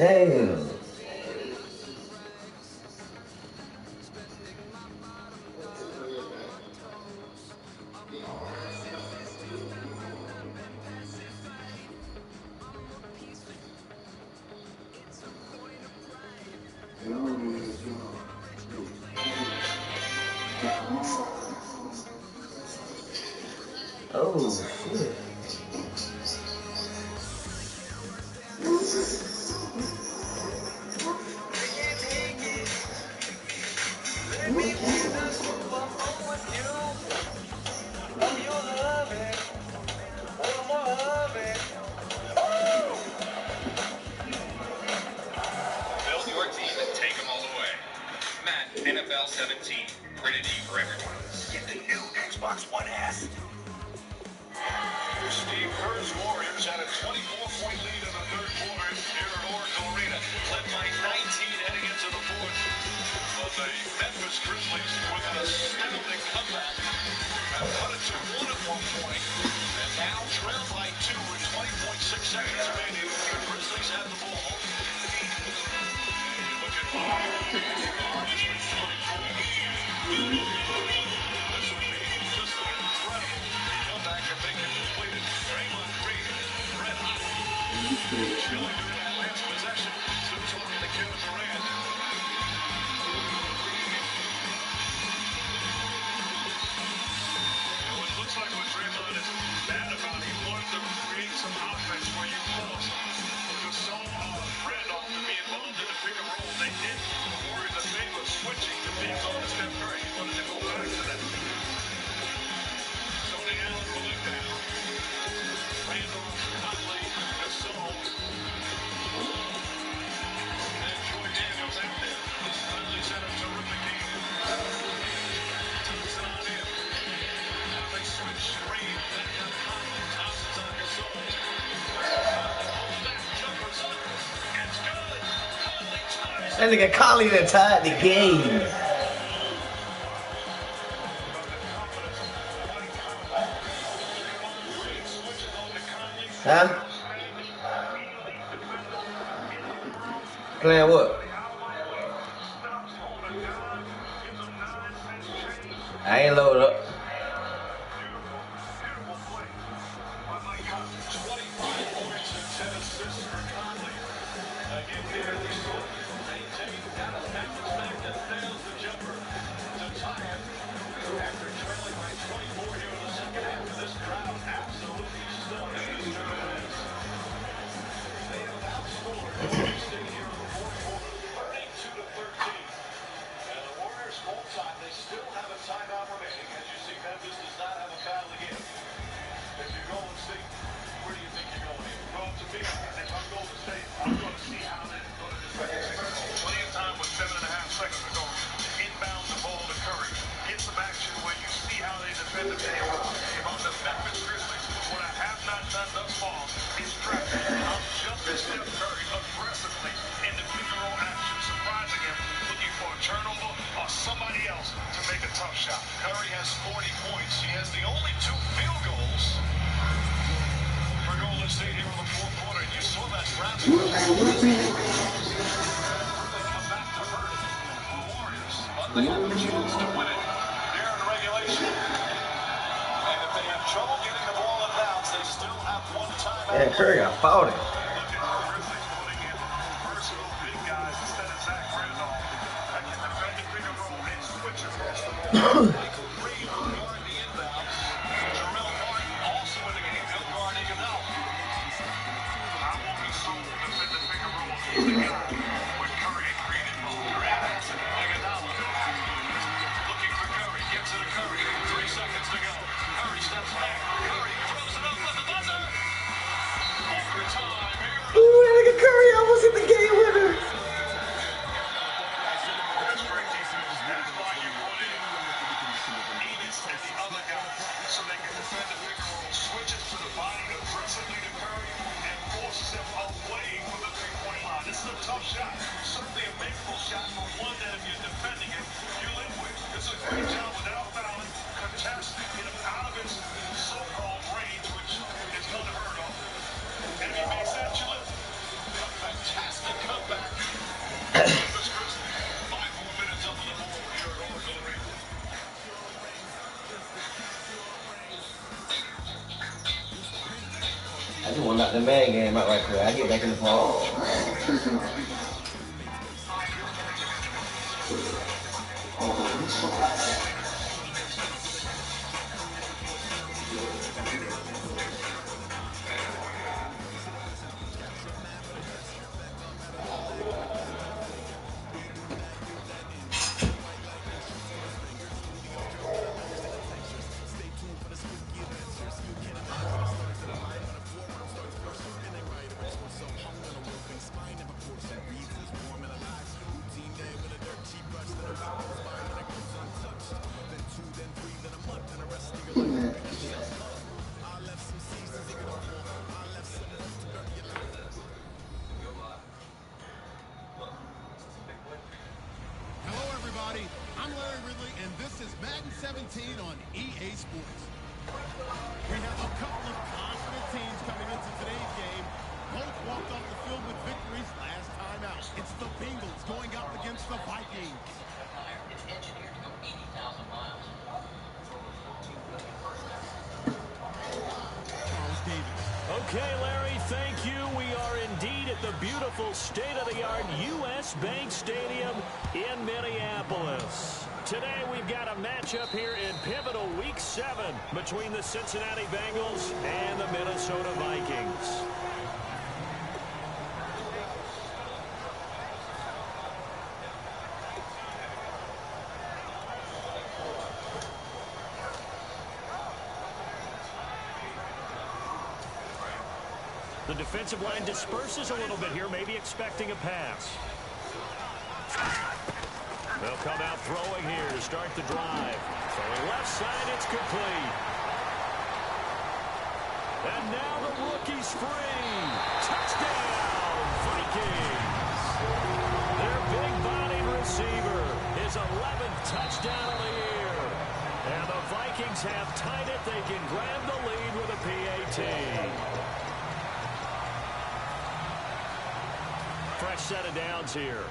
Damn. Oh, shit. Build your team and take them all the way. Matt, NFL 17. Rated E for everyone. Get the new Xbox One S. Steve Kerr's Warriors had a 24-point lead in the third quarter here at Oracle Arena, led by 19 heading into the fourth. But the Memphis Grizzlies, with an astounding comeback, have cut it to 1 at one point, and now trail by 2 with 20.6 seconds remaining. The Grizzlies have the ball. Look at this would be just an incredible comeback if they can complete it. Draymond Green is red hot. Chilling during that last possession. Still talking to Kevin Durant. It looks like what Draymond is mad about, he wanted to create some offense where you lost. Because so Randolph to be involved in the pick and roll. They did. The Warriors are made with switching to being on to Steph Curry. He wanted to go back to that. Tony Allen will look down. Randolph, Conley, Gasol. And Troy Daniels out there. Conley's had a terrific game. Thompson on him. Now they switch. Green back on Conley. Thompson's on Gasol. Pulls back. Jumpers up. It's good. Conley ties. That nigga Conley that tied the game. Huh? Playing what? I ain't loaded up. Curry has 40 points. He has the only 2 field goals for Golden State here in the fourth quarter. You saw that graphic. They come back to hurt the Warriors, but they have a chance to win it here in regulation. And if they have trouble getting the ball in bounds, they still have 1 timeout. Yeah, Curry got fouled. Look at the Grizzlies putting in versatile big guys instead of Zach Randolph. That can defend the pick and roll and switch across the ball. Michael Green will guard the inbounds. Jarrell Martin also in the game. He'll guard Iguodala. I won't be sold to defend the pick and roll. He's the guy with Curry and Green involved. Durant has it. Iguodala looking for Curry. Gets it to Curry. 3 seconds to go. Curry steps back. Curry throws it up with the buzzer. Overtime. Ooh, that nigga Curry almost hit the game winner. So they can defend the pick and roll, switches to the body aggressively to Curry, and forces him away from the 3-point line. This is a tough shot. Certainly a makeable shot, but one that if you're defending it, you live with. It's a great job without fouling, contesting, get him out of his so-called range, which is unheard of. And if he makes that, you live. A fantastic comeback. one got the main game out right there. I get back in the fall. I'm Larry Ridley, and this is Madden 17 on EA Sports. We have a couple of confident teams coming into today's game. Both walked off the field with victories last time out. It's the Bengals going up against the Vikings. It's engineered to go 80,000 miles. Charles Davis. Okay, Larry, thank you. We are indeed at the beautiful state-of-the-art U.S. Bank Stadium in Minneapolis. Today we've got a matchup here in pivotal Week 7 between the Cincinnati Bengals and the Minnesota Vikings. The defensive line disperses a little bit here, maybe expecting a pass. They'll come out throwing here to start the drive. Throwing left side, it's complete. And now the rookie's free. Touchdown, Vikings. Their big-bodied receiver, his 11th touchdown of the year. And the Vikings have tied it. They can grab the lead with a PAT. Fresh set of downs here.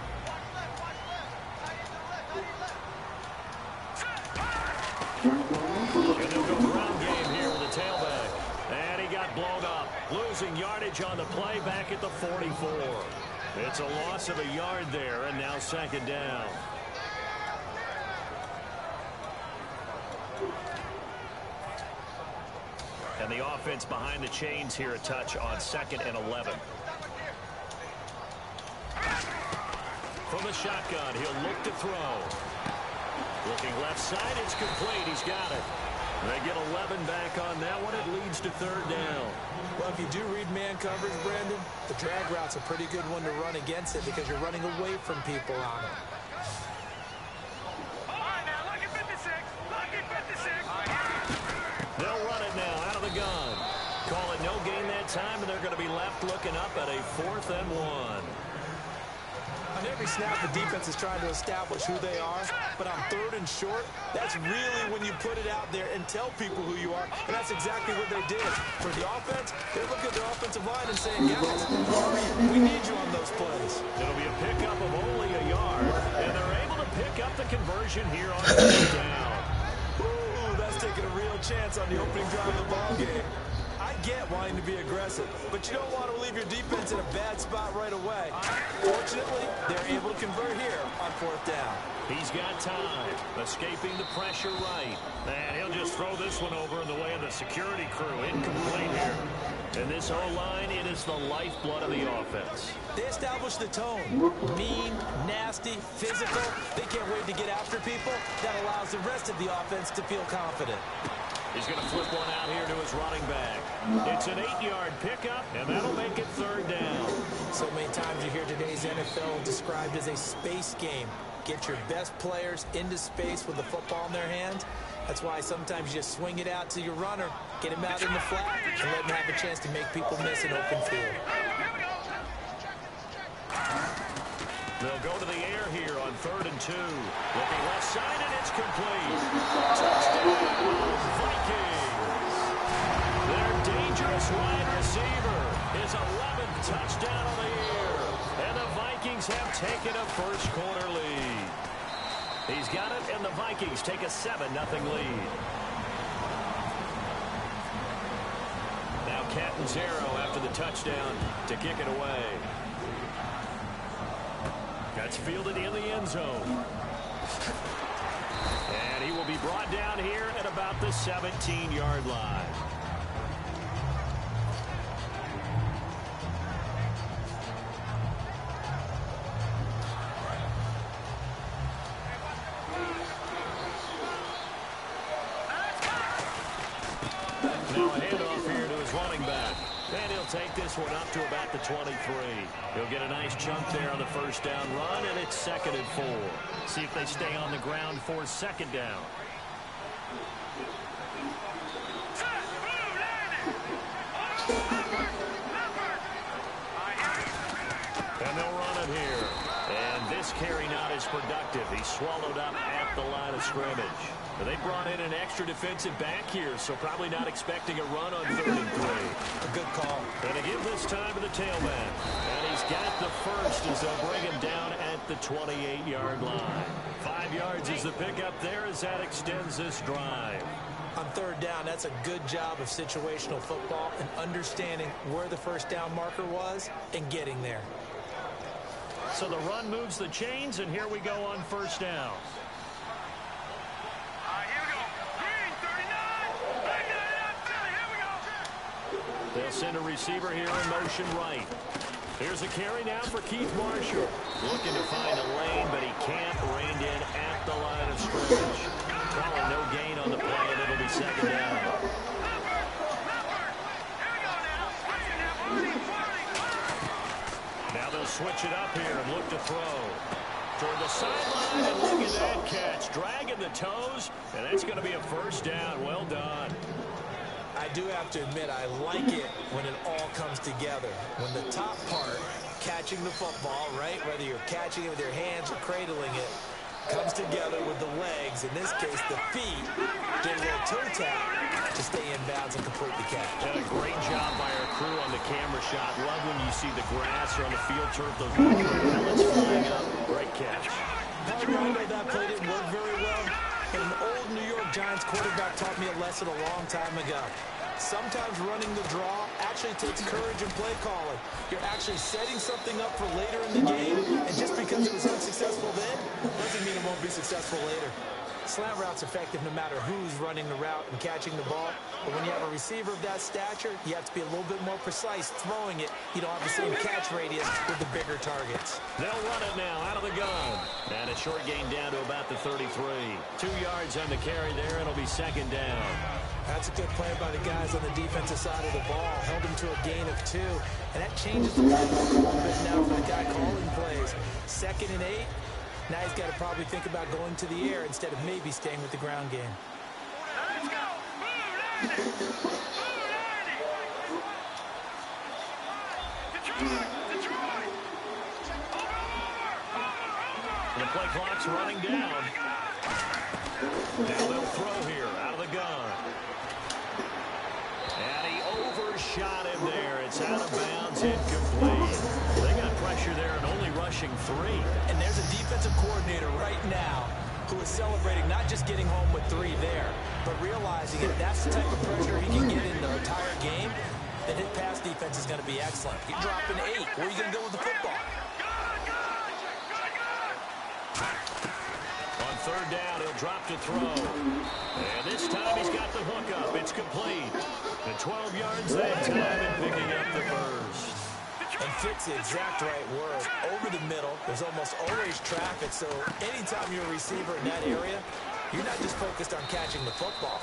And they'll go ground game here with the tailback. And he got blown up. Losing yardage on the play back at the 44. It's a loss of a yard there, and now second down. And the offense behind the chains here a touch on 2nd and 11. From the shotgun, he'll look to throw. Looking left side, it's complete. He's got it. They get 11 back on that one. It leads to third down. Well, if you do read man coverage, Brandon, the drag route's a pretty good one to run against it because you're running away from people on it. All right, now, look at 56. Look at 56. They'll run it now out of the gun. Call it no gain that time, and they're going to be left looking up at a 4th and 1. On every snap, the defense is trying to establish who they are, but on 3rd and short, that's really when you put it out there and tell people who you are, and that's exactly what they did. For the offense, they look at their offensive line and saying, guys, hurry, we need you on those plays. It'll be a pickup of only a yard, and they're able to pick up the conversion here on 3rd down. Ooh, that's taking a real chance on the opening drive of the ball game. I get wanting to be aggressive, but you don't want to leave your defense in a bad spot right away. Fortunately, they're able to convert here on 4th down. He's got time, escaping the pressure right. And he'll just throw this one over in the way of the security crew. Incomplete here. And this O-line, it is the lifeblood of the offense. They establish the tone. Mean, nasty, physical. They can't wait to get after people. That allows the rest of the offense to feel confident. He's going to flip one out here to his running back. It's an 8-yard pickup, and that'll make it 3rd down. So many times you hear today's NFL described as a space game. Get your best players into space with the football in their hand. That's why sometimes you just swing it out to your runner, get him out in the flat, and let him have a chance to make people miss an open field. They'll go to the air here on 3rd and 2. Looking left side, and it's complete. Touchdown, Vikings. Their dangerous wide receiver, his 11th touchdown of the year. And the Vikings have taken a first-quarter lead. He's got it, and the Vikings take a 7-0 lead. Now Catanzaro after the touchdown to kick it away. That's fielded in the end zone. And he will be brought down here at about the 17-yard line. Now a handoff here to his running back. And he'll take this one up to about the 23. He'll get a nice chunk there on the first down run, and it's 2nd and 4. See if they stay on the ground for 2nd down. And they'll run it here. And this carry not as productive. He's swallowed up at the line of scrimmage. But they brought in an extra defensive back here, so probably not expecting a run on 3rd and 3. A good call. And to give this time to the tailback. And he's got the first as they'll bring him down at the 28-yard line. 5 yards is the pickup there as that extends this drive. On 3rd down, that's a good job of situational football and understanding where the first down marker was and getting there. So the run moves the chains, and here we go on 1st down. They'll send a receiver here in motion right. Here's a carry now for Keith Marshall. Looking to find a lane, but he can't. Reined in at the line of scrimmage. Calling no gain on the play, and it'll be 2nd down. Now they'll switch it up here and look to throw. Toward the sideline, and look at that catch. Dragging the toes, and that's going to be a 1st down. Well done. I do have to admit, I like it when it all comes together. When the top part, catching the football, right, whether you're catching it with your hands or cradling it, comes together with the legs, in this case the feet, get a little toe tap to stay in bounds and complete the catch. And a great job by our crew on the camera shot. Love when you see the grass or on the field turf, those pellets flying up. Great catch. That play didn't work very well. But an old New York Giants quarterback taught me a lesson a long time ago. Sometimes running the draw actually takes courage and play calling. You're actually setting something up for later in the game, and just because it was unsuccessful then, doesn't mean it won't be successful later. Slant route's effective no matter who's running the route and catching the ball, but when you have a receiver of that stature, you have to be a little bit more precise throwing it. You don't have the same catch radius with the bigger targets. They'll run it now out of the gun. And a short gain down to about the 33. 2 yards on the carry there, and it'll be 2nd down. That's a good play by the guys on the defensive side of the ball. Held him to a gain of 2. And that changes the playbook a little bit now for the guy calling plays. 2nd and 8. Now he's got to probably think about going to the air instead of maybe staying with the ground game. Let's go! Move, Andy! Move, Andy! Detroit! Over! The play clock's running down. Now they'll throw here out of the gun. And he overshot him there. It's out of bounds, incomplete. They got pressure there and only rushing 3. And there's a defensive coordinator right now who is celebrating not just getting home with 3 there, but realizing if that's the type of pressure he can get in the entire game, then his pass defense is going to be excellent. You're dropping 8. Where are you going to go with the football? On 3rd down, he'll drop to throw. And this time he's got the hook up. It's complete. The 12 yards that time and picking up the first. And fits the exact right word. Over the middle, there's almost always traffic, so anytime you're a receiver in that area, you're not just focused on catching the football.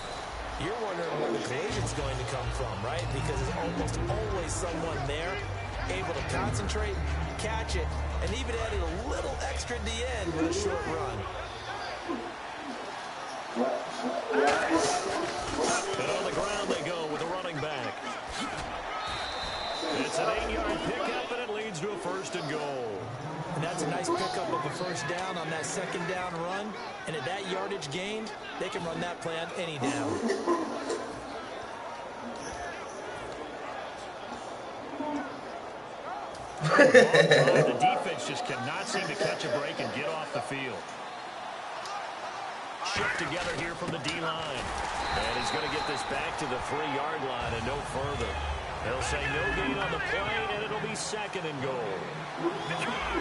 You're wondering where the collision's going to come from, right? Because there's almost always someone there able to concentrate, catch it, and even added a little extra at the end with a short run. And on the ground they go with a running back. It's an 8-yard pickup, and it leads to a 1st and goal. And that's a nice pickup of a 1st down on that 2nd down run. And at that yardage gain, they can run that play on any down. The defense just cannot seem to catch a break and get off the field. Shift together here from the D-line. And he's going to get this back to the 3-yard line and no further. They'll say no gain on the play, and it'll be 2nd and goal.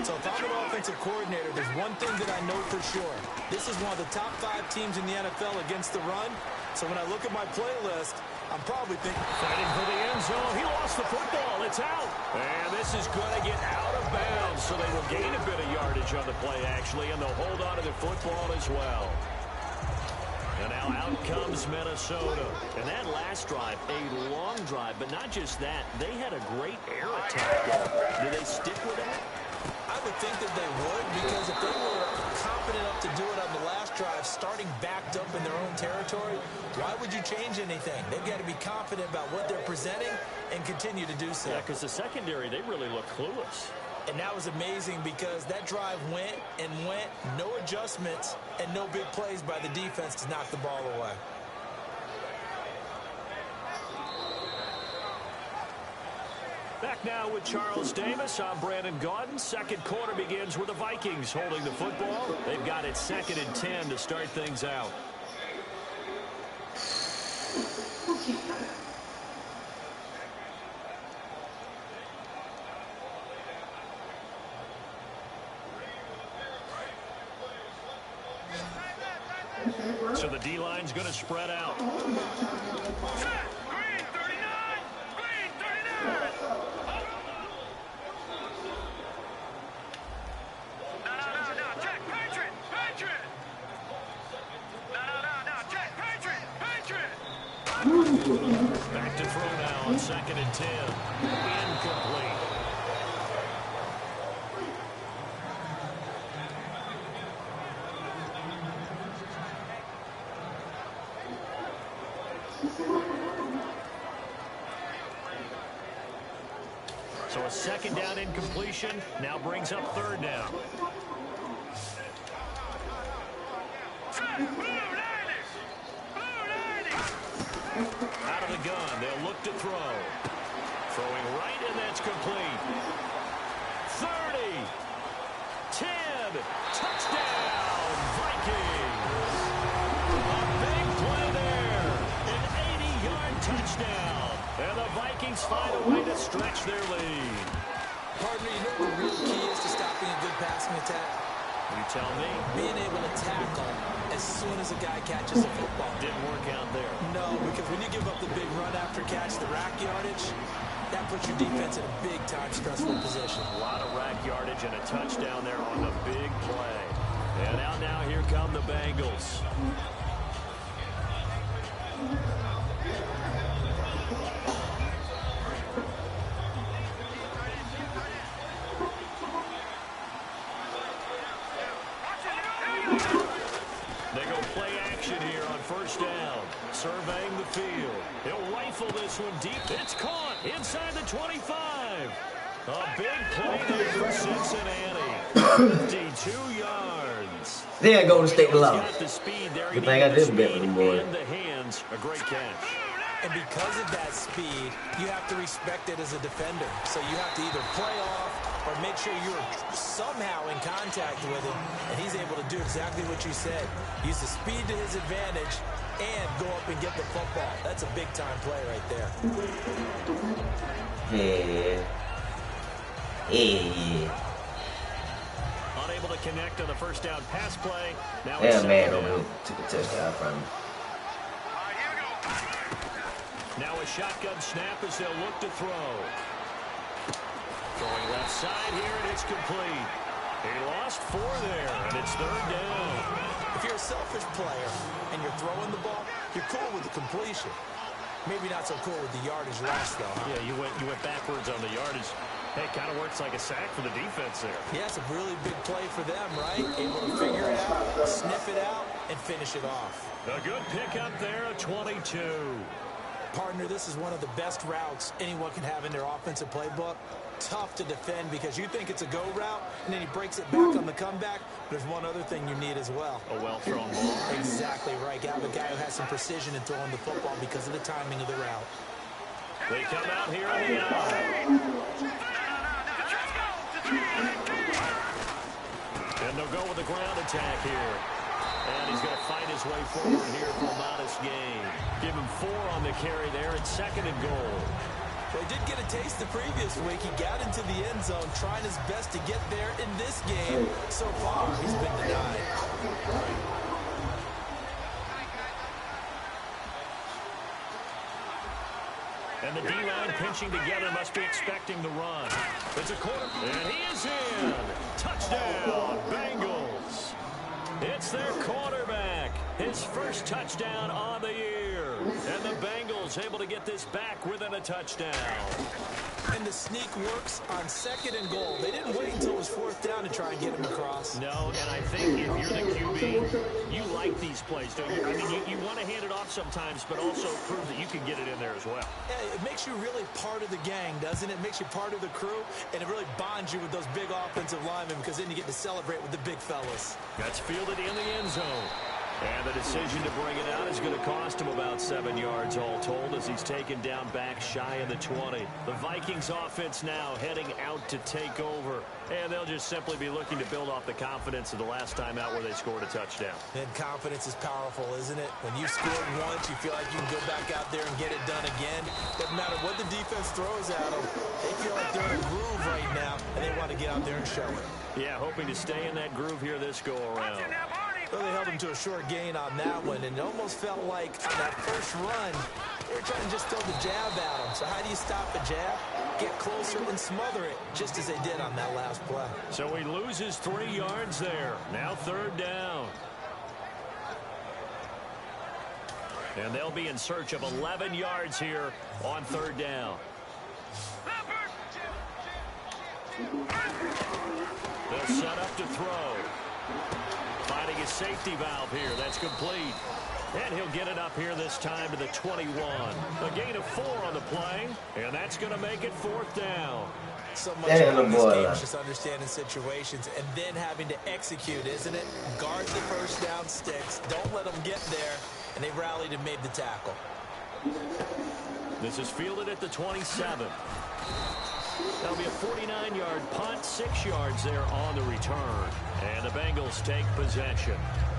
So if I'm an offensive coordinator, there's one thing that I know for sure. This is one of the top 5 teams in the NFL against the run. So when I look at my playlist, I'm probably thinking... Fighting for the end zone. He lost the football. It's out. And this is going to get out of bounds, so they will gain a bit of yardage on the play, actually, and they'll hold on to the football as well. And now out comes Minnesota. And that last drive, a long drive, but not just that. They had a great air attack going. Do they stick with that? I would think that they would, because if they were confident enough to do it on the last drive, starting backed up in their own territory, why would you change anything? They've got to be confident about what they're presenting and continue to do so. Yeah, because the secondary, they really look clueless. And that was amazing because that drive went and went, no adjustments, and no big plays by the defense to knock the ball away. Back now with Charles Davis. I'm Brandon Gaudin. Second quarter begins with the Vikings holding the football. They've got it 2nd and 10 to start things out. So the D-line's going to spread out. Green 39! Green 39! No, Jack, Patriot! Patriot! No, Jack, Patriot! Back to throw now on 2nd and 10. Incomplete. So a 2nd down incompletion now brings up 3rd down. Out of the gun, they'll look to throw. Throwing right, and that's complete. 30, 10, touchdown, Vikings. A big play there, an 80-yard touchdown. And the Vikings find a way to stretch their lead. Partner, you know what the real key is to stopping a good passing attack? You tell me. Being able to tackle as soon as a guy catches the football. Didn't work out there. No, because when you give up the big run after catch, the rack yardage, that puts your defense in a big-time stressful position. A lot of rack yardage and a touchdown there on the big play. And out now, here come the Bengals. They go play action here on 1st down. Surveying the field. He'll rifle this one deep. It's caught inside the 25. A big play there for Cincinnati. 52 yards. Then I go to state below. Got the speed there. Good thing I did bet with him, boy. In the hands. A great catch. And because of that speed, you have to respect it as a defender. So you have to either play off or make sure you're somehow in contact with him, and he's able to do exactly what you said. Use the speed to his advantage and go up and get the football. That's a big-time play right there. Yeah. Unable to connect on the 1st down pass play. Now Yeah, it's man, 2nd down. took a touchdown from him. Now a shotgun snap as they'll look to throw. Throwing left side here, and it's complete. He lost 4 there, and it's 3rd down. If you're a selfish player and you're throwing the ball, you're cool with the completion. Maybe not so cool with the yardage lost, though. Huh? Yeah, you went backwards on the yardage. Hey, kind of works like a sack for the defense there. Yeah, it's a really big play for them, right? Able to figure it out, sniff it out, and finish it off. A good pickup there, a 22. Partner, this is one of the best routes anyone can have in their offensive playbook. Tough to defend because you think it's a go route, and then he breaks it back on the comeback. There's one other thing you need as well. A well-thrown ball. Exactly right. You have a guy who has some precision in throwing the football because of the timing of the route. They come out here in the eye. And they'll go with the ground attack here. And he's going to fight his way forward here for a modest gain. Give him 4 on the carry there. It's 2nd and goal. Well, he did get a taste the previous week. He got into the end zone trying his best to get there in this game. So far, he's been denied. And the D-line pinching together must be expecting the run. It's a quarter, and he is in. Touchdown, Bengals. It's their quarterback. His first touchdown on the year. And the Bengals able to get this back within a touchdown. And the sneak works on 2nd and goal. They didn't wait until it was 4th down to try and get him across. No, and I think if you're the QB, you like these plays, don't you? I mean, you want to hand it off sometimes, but also prove that you can get it in there as well. Yeah, it makes you really part of the gang, doesn't it? It makes you part of the crew, and it really bonds you with those big offensive linemen because then you get to celebrate with the big fellas. That's fielded in the end zone. And the decision to bring it out is going to cost him about 7 yards all told as he's taken down back shy of the 20. The Vikings offense now heading out to take over. And they'll just simply be looking to build off the confidence of the last time out where they scored a touchdown. And confidence is powerful, isn't it? When you scored once, you feel like you can go back out there and get it done again. Doesn't matter what the defense throws at them. They feel like they're in a groove right now, and they want to get out there and show it. Yeah, hoping to stay in that groove here this go-around. Well, they held him to a short gain on that one, and it almost felt like on that first run, they were trying to just throw the jab at him. So how do you stop a jab? Get closer and smother it, just as they did on that last play. So he loses 3 yards there. Now 3rd down. And they'll be in search of 11 yards here on 3rd down. They'll set up to throw. Finding a safety valve here. That's complete. And he'll get it up here this time to the 21. A gain of 4 on the play. And that's going to make it 4th down. So much about this game is just understanding situations and then having to execute, isn't it? Guard the first down sticks. Don't let them get there. And they rallied and made the tackle. This is fielded at the 27. That'll be a 49-yard punt, 6 yards there on the return. And the Bengals take possession.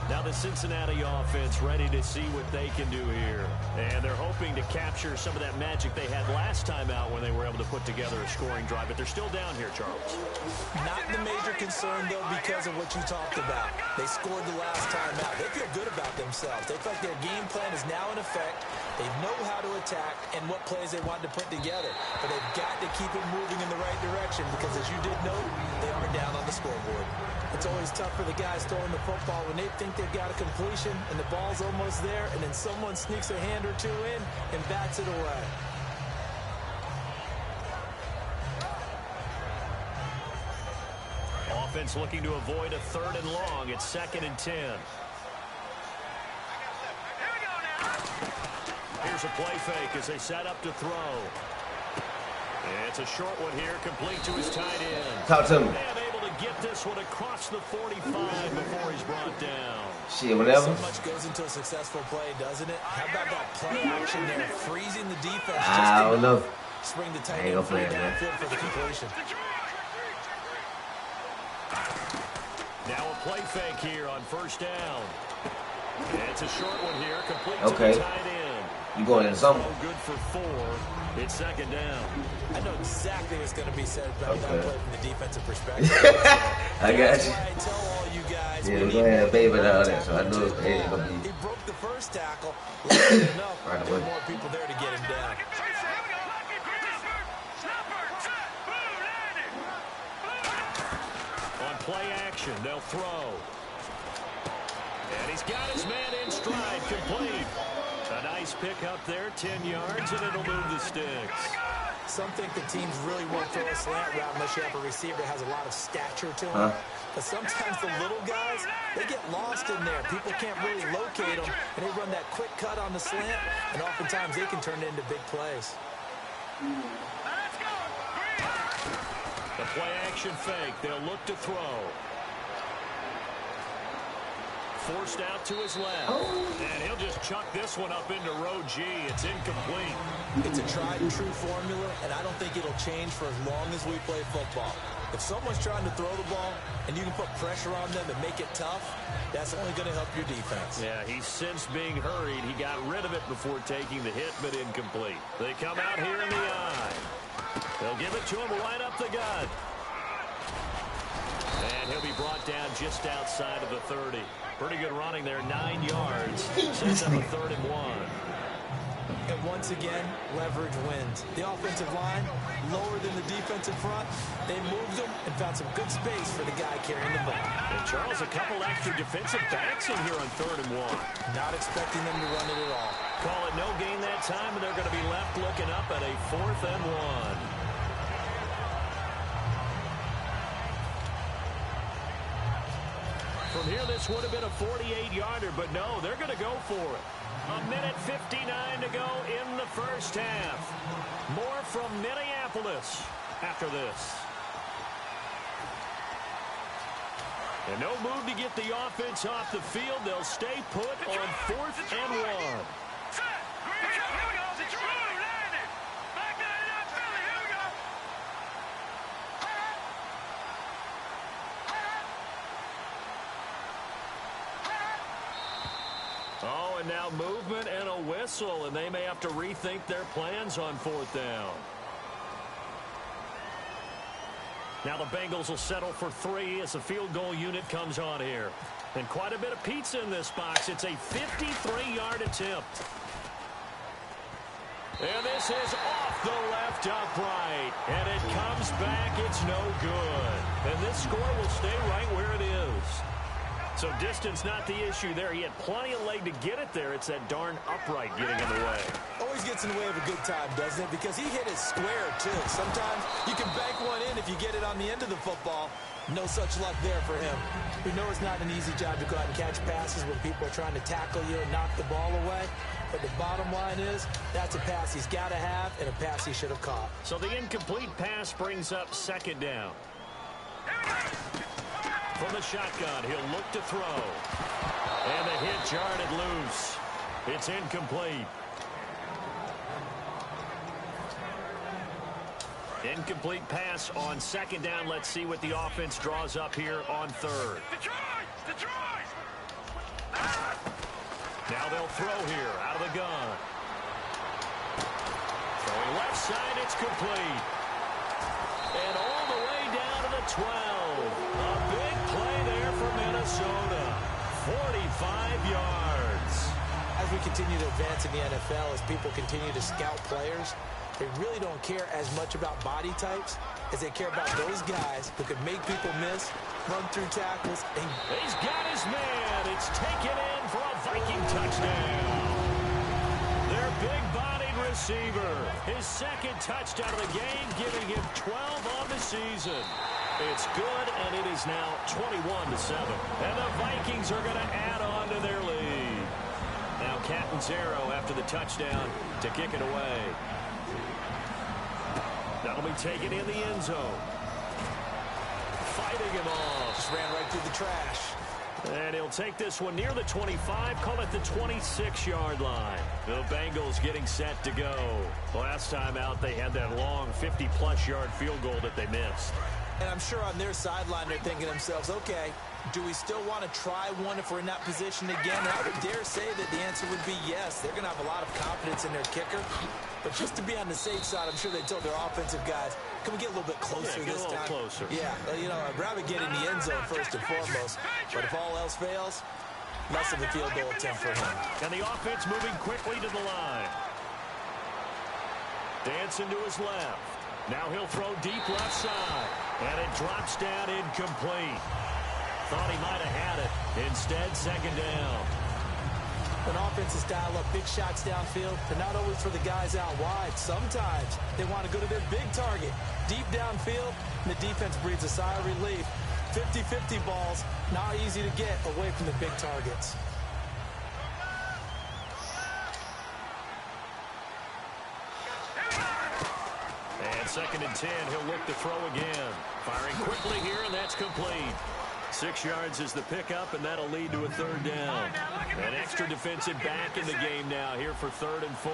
Now the Cincinnati offense ready to see what they can do here. And they're hoping to capture some of that magic they had last time out when they were able to put together a scoring drive. But they're still down here, Charles. Not the major concern, though, because of what you talked about. They scored the last time out. They feel good about themselves. They feel like their game plan is now in effect. They know how to attack and what plays they want to put together. But they've got to keep it moving in the right direction because, as you did note, they are down on the scoreboard. It's always tough for the guys throwing the football when they think they've got a completion and the ball's almost there, and then someone sneaks a hand or two in and bats it away. Offense looking to avoid a 3rd and long. It's 2nd and 10. Here's a play fake as they set up to throw. It's a short one here, complete to his tight end. Talk to him. And able to get this one across the 45 before he's brought down. Shit, whatever. So much goes into a successful play, doesn't it? How about that play action there, freezing the defense? I don't know. Spring the tight end free downfield for the completion. Now a play fake here on 1st down. It's a short one here, complete to the tight end. You going in something? Good for 4. It's 2nd down. I know exactly what's going to be said about that play from the defensive perspective. I got you. I tell all you guys. Yeah, we're going to have a baby down there, so I know it ain't going to be. He broke the first tackle. Enough. Right There away. were more people there to get him down. On play action, they'll throw. And he's got his man in stride, complete. A nice pick up there, 10 yards, and it'll move the sticks. Some think the teams really won't throw a slant route unless you have a receiver that has a lot of stature to him. But sometimes the little guys, they get lost in there. People can't really locate them, and they run that quick cut on the slant, and oftentimes they can turn it into big plays. The play action fake, they'll look to throw. Forced out to his left. And he'll just chuck this one up into row G. It's incomplete. It's a tried and true formula, and I don't think it'll change for as long as we play football. If someone's trying to throw the ball and you can put pressure on them and make it tough, that's only going to help your defense. Yeah, he's since being hurried. He got rid of it before taking the hit, but incomplete. They come out here in the eye. They'll give it to him right up the gut. And he'll be brought down just outside of the 30. Pretty good running there, 9 yards. Sets up a 3rd and 1. And once again, leverage wins. The offensive line, lower than the defensive front. They moved them and found some good space for the guy carrying the ball. And Charles, a couple extra defensive backs in here on 3rd and 1. Not expecting them to run it at all. Call it no gain that time, and they're going to be left looking up at a 4th and 1. From here, this would have been a 48-yarder, but no, they're going to go for it. 1:59 to go in the first half. More from Minneapolis after this. And no move to get the offense off the field. They'll stay put on 4th and 1. Oh, and now movement and a whistle, and they may have to rethink their plans on 4th down. Now the Bengals will settle for 3 as the field goal unit comes on here. And quite a bit of pizza in this box. It's a 53-yard attempt. And this is off the left upright. And it comes back. It's no good. And this score will stay right where it is. So distance not the issue there. He had plenty of leg to get it there. It's that darn upright getting in the way. Always gets in the way of a good time, doesn't it? Because he hit it square, too. Sometimes you can bank one in if you get it on the end of the football. No such luck there for him. We know it's not an easy job to go out and catch passes when people are trying to tackle you and knock the ball away. But the bottom line is, that's a pass he's got to have and a pass he should have caught. So the incomplete pass brings up 2nd down. From the shotgun, he'll look to throw. And the hit jarred it loose. It's incomplete. Incomplete pass on 2nd down. Let's see what the offense draws up here on 3rd. Now they'll throw here out of the gun. Throwing left side, it's complete. And all the way down to the 12. A big play there for Minnesota. 45 yards. As we continue to advance in the NFL, as people continue to scout players, they really don't care as much about body types as they care about those guys who can make people miss, run through tackles. And he's got his man. It's taken in for a Viking touchdown. Their big-bodied receiver. His 2nd touchdown of the game, giving him 12 on the season. It's good, and it is now 21-7. And the Vikings are going to add on to their lead. Now Captain's arrow after the touchdown to kick it away. That'll be taken in the end zone. Fighting him off. Just ran right through the trash. And he'll take this one near the 25, call it the 26-yard line. The Bengals getting set to go. Last time out, they had that long 50-plus-yard field goal that they missed. And I'm sure on their sideline, they're thinking to themselves, okay, do we still want to try one if we're in that position again? And I would dare say that the answer would be yes. They're going to have a lot of confidence in their kicker. But just to be on the safe side, I'm sure they told their offensive guys, can we get a little bit closer this time? Closer. Yeah, you know, I'd rather get in the end zone first and foremost. But if all else fails, less of a field goal attempt for him. And the offense moving quickly to the line. Dancing to his left. Now he'll throw deep left side. And it drops down incomplete. Thought he might have had it. Instead, 2nd down. When offenses dial up big shots downfield, they're not always for the guys out wide. Sometimes they want to go to their big target. Deep downfield, and the defense breathes a sigh of relief. 50-50 balls, not easy to get away from the big targets. And 2nd and 10, he'll look to throw again. Firing quickly here, and that's complete. 6 yards is the pickup, and that'll lead to a third down. An extra defensive back in the game now here for 3rd and 4.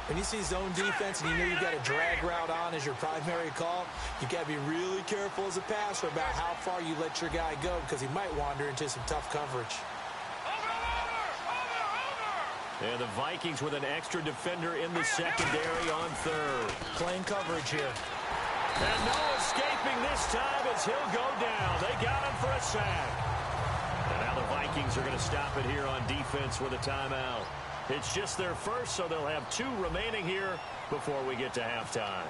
When you see zone defense and you know you've got a drag route on as your primary call, you got to be really careful as a passer about how far you let your guy go because he might wander into some tough coverage. And the Vikings with an extra defender in the secondary on 3rd. Playing coverage here. And no escaping this time as he'll go down. They got him for a sack. And now the Vikings are going to stop it here on defense with a timeout. It's just their first, so they'll have 2 remaining here before we get to halftime.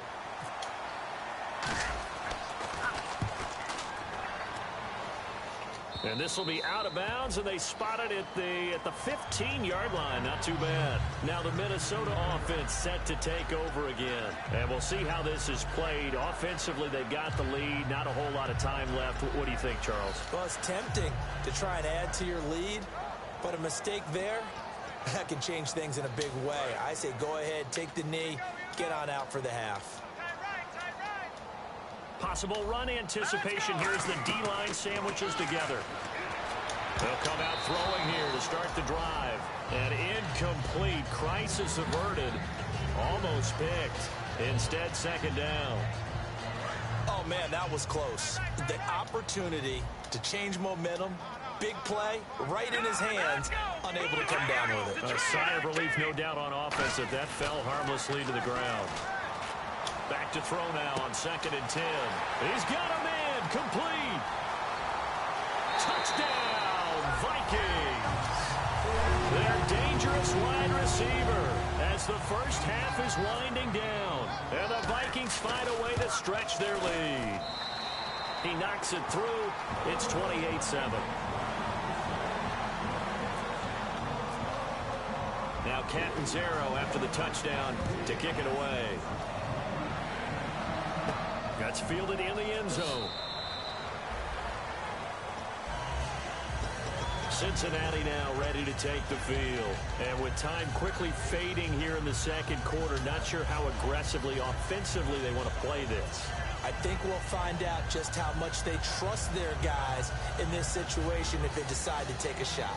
And this will be out of bounds, and they spot it at the 15-yard line. Not too bad. Now the Minnesota offense set to take over again. And we'll see how this is played. Offensively, they've got the lead. Not a whole lot of time left. What do you think, Charles? Well, it's tempting to try and add to your lead, but a mistake there, that can change things in a big way. I say go ahead, take the knee, get on out for the half. Possible run anticipation. Here's the D-line sandwiches together. They'll come out throwing here to start the drive. And incomplete. Crisis averted. Almost picked. Instead, 2nd down. Oh, man, that was close. The opportunity to change momentum, big play, right in his hands, unable to come down with it. A sigh of relief, no doubt, on offense that that fell harmlessly to the ground. Back to throw now on 2nd and 10. He's got a man. Complete. Touchdown, Vikings. Their dangerous wide receiver as the first half is winding down. And the Vikings find a way to stretch their lead. He knocks it through. It's 28-7. Now Catanzaro after the touchdown to kick it away. That's fielded in the end zone. Cincinnati now ready to take the field. And with time quickly fading here in the 2nd quarter, not sure how aggressively, offensively they want to play this. I think we'll find out just how much they trust their guys in this situation if they decide to take a shot.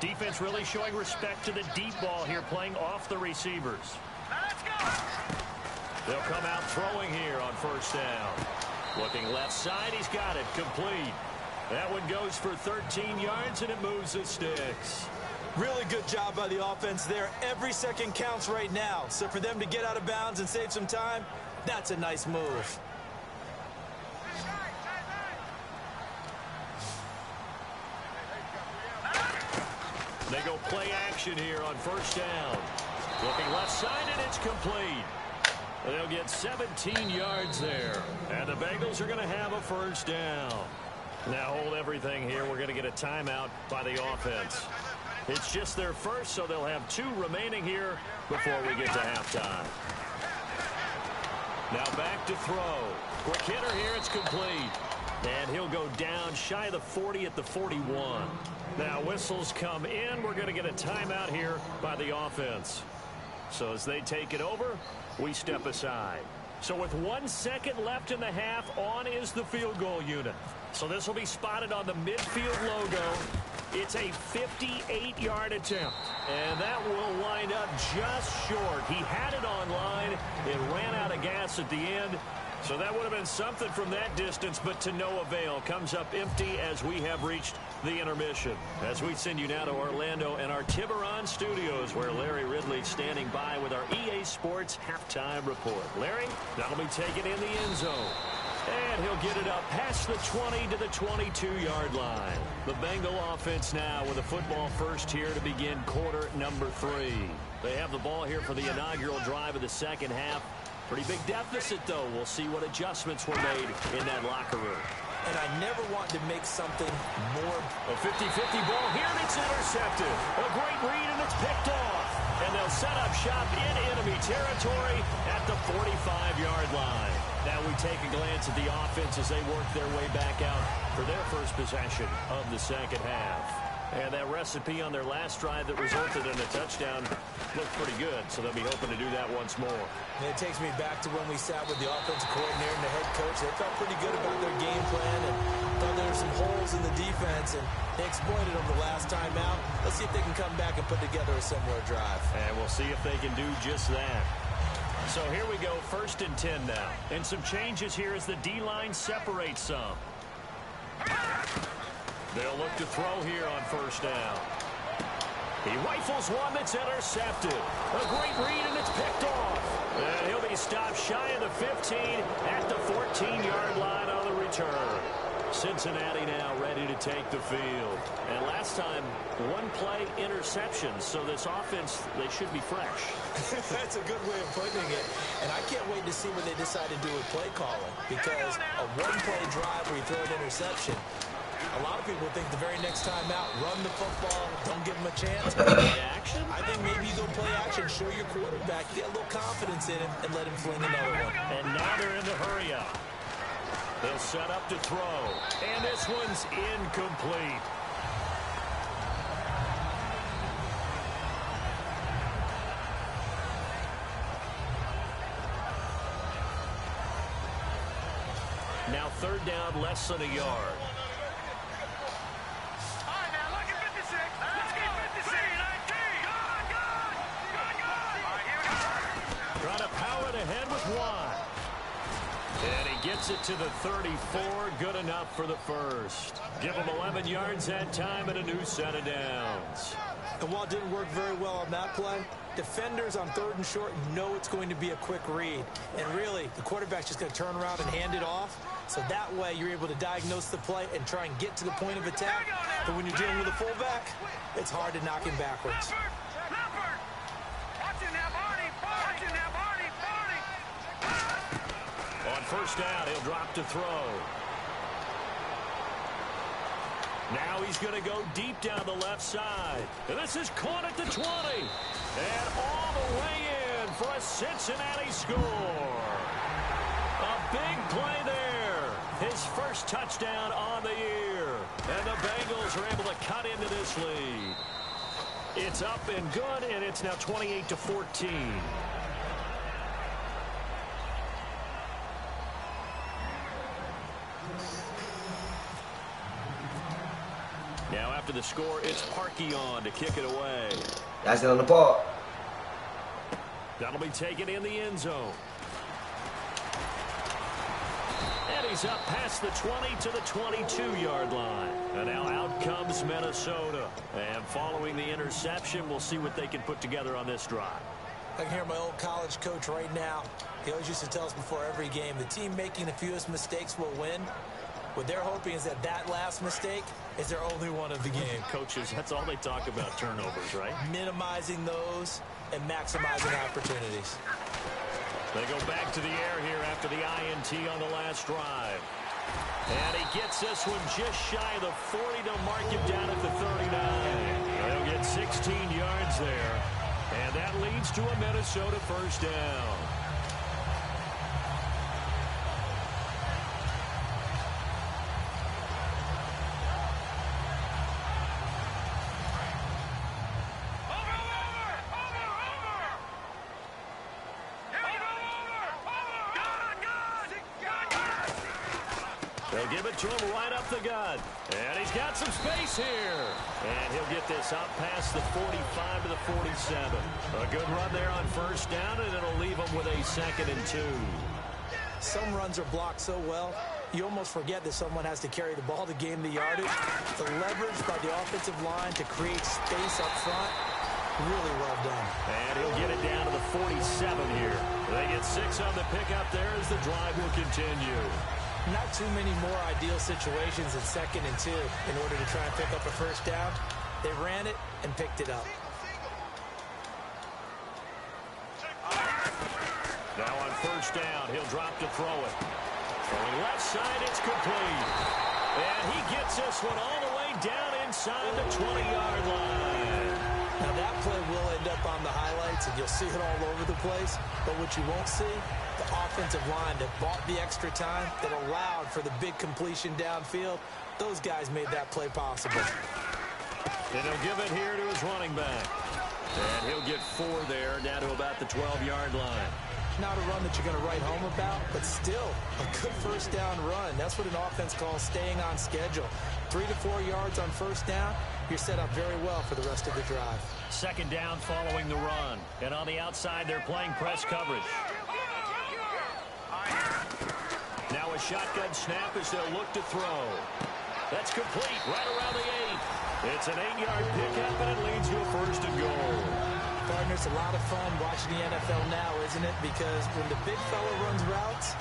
Defense really showing respect to the deep ball here, playing off the receivers. Let's go! They'll come out throwing here on 1st down. Looking left side, he's got it. Complete. That one goes for 13 yards, and it moves the sticks. Really good job by the offense there. Every second counts right now. So for them to get out of bounds and save some time, that's a nice move. They go play action here on 1st down. Looking left side, and it's complete. They'll get 17 yards there. And the Bengals are going to have a 1st down. Now hold everything here. We're going to get a timeout by the offense. It's just their first, so they'll have 2 remaining here before we get to halftime. Now back to throw. Quick hitter here. It's complete. And he'll go down shy of the 40 at the 41. Now whistles come in. We're going to get a timeout here by the offense. So as they take it over, we step aside. So with 1 second left in the half, on is the field goal unit. So this will be spotted on the midfield logo. It's a 58-yard attempt. And that will wind up just short. He had it on line. It ran out of gas at the end. So that would have been something from that distance, but to no avail. Comes up empty as we have reached the intermission. As we send you now to Orlando and our Tiburon studios, where Larry Ridley's standing by with our EA Sports halftime report. Larry, that'll be taken in the end zone. And he'll get it up past the 20 to the 22-yard line. The Bengal offense now with a football first here to begin quarter number 3. They have the ball here for the inaugural drive of the 2nd half. Pretty big deficit, though. We'll see what adjustments were made in that locker room. And I never want to make something more. A 50-50 ball here, and it's intercepted. A great read, and it's picked off. And they'll set up shop in enemy territory at the 45-yard line. Now we take a glance at the offense as they work their way back out for their first possession of the 2nd half. And that recipe on their last drive that resulted in a touchdown looked pretty good, so they'll be hoping to do that once more. And it takes me back to when we sat with the offensive coordinator and the head coach. They felt pretty good about their game plan and thought there were some holes in the defense, and they exploited them the last time out. Let's see if they can come back and put together a similar drive. And we'll see if they can do just that. So here we go, 1st and 10 now. And some changes here as the D-line separates some. They'll look to throw here on 1st down. He rifles one that's intercepted. A great read, and it's picked off. And he'll be stopped shy of the 15 at the 14-yard line on the return. Cincinnati now ready to take the field. And last time, 1-play interception, so this offense, they should be fresh. That's a good way of putting it. And I can't wait to see what they decide to do with play calling, because a 1-play drive where you throw an interception, a lot of people think the very next time out, run the football, don't give them a chance. Play action? I think maybe you go play action, show your quarterback, get a little confidence in him, and let him fling another one. And now they're in the hurry up. They'll set up to throw. And this one's incomplete. Now 3rd down, less than a yard. Trying to power it ahead with Watt. And he gets it to the 34. Good enough for the first. Give him 11 yards that time and a new set of downs. And while it didn't work very well on that play, defenders on 3rd and short know it's going to be a quick read. And really, the quarterback's just going to turn around and hand it off. So that way, you're able to diagnose the play and try and get to the point of attack. But when you're dealing with a fullback, it's hard to knock him backwards. On 1st down, he'll drop to throw. Now he's going to go deep down the left side. And this is caught at the 20. And all the way in for a Cincinnati score. A big play there. His first touchdown on the year. And the Bengals are able to cut into this lead. It's up and good, and it's now 28-14. Now after the score, it's Parkey on to kick it away. That's it on the ball. That'll be taken in the end zone. And he's up past the 20 to the 22-yard line. And now out comes Minnesota. And following the interception, we'll see what they can put together on this drive. I can hear my old college coach right now. He always used to tell us before every game, the team making the fewest mistakes will win. What they're hoping is that that last mistake is their only one of the game. Coaches, that's all they talk about, turnovers, right? Minimizing those and maximizing opportunities. They go back to the air here after the INT on the last drive. And he gets this one just shy of the 40 to mark him down at the 39. They'll get 16 yards there. And that leads to a Minnesota 1st down. They'll give it to him right up the gut. And he's got some space here. And he'll get this out past the 45 to the 47. A good run there on 1st down, and it'll leave him with a 2nd and 2. Some runs are blocked so well, you almost forget that someone has to carry the ball to gain the yardage. The leverage by the offensive line to create space up front, really well done. And he'll get it down to the 47 here. They get 6 on the pickup there as the drive will continue. Not too many more ideal situations in 2nd and 2 in order to try and pick up a 1st down. They ran it and picked it up. Now on 1st down, he'll drop to throw it. Throwing left side, it's complete. And he gets this one all the way down inside the 20-yard line. Now that play will end up on the highlights, and you'll see it all over the place. But what you won't see, the offensive line that bought the extra time, that allowed for the big completion downfield, those guys made that play possible. And he'll give it here to his running back. And he'll get 4 there, down to about the 12-yard line. Not a run that you're going to write home about, but still a good first down run. That's what an offense calls staying on schedule. 3 to 4 yards on first down, you're set up very well for the rest of the drive. Second down following the run. And on the outside, they're playing press coverage. Now a shotgun snap as they'll look to throw. That's complete right around the 8. It's an 8-yard pickup, and it leads to a first and goal. Partner, it's a lot of fun watching the NFL now, isn't it? Because when the big fella runs routes,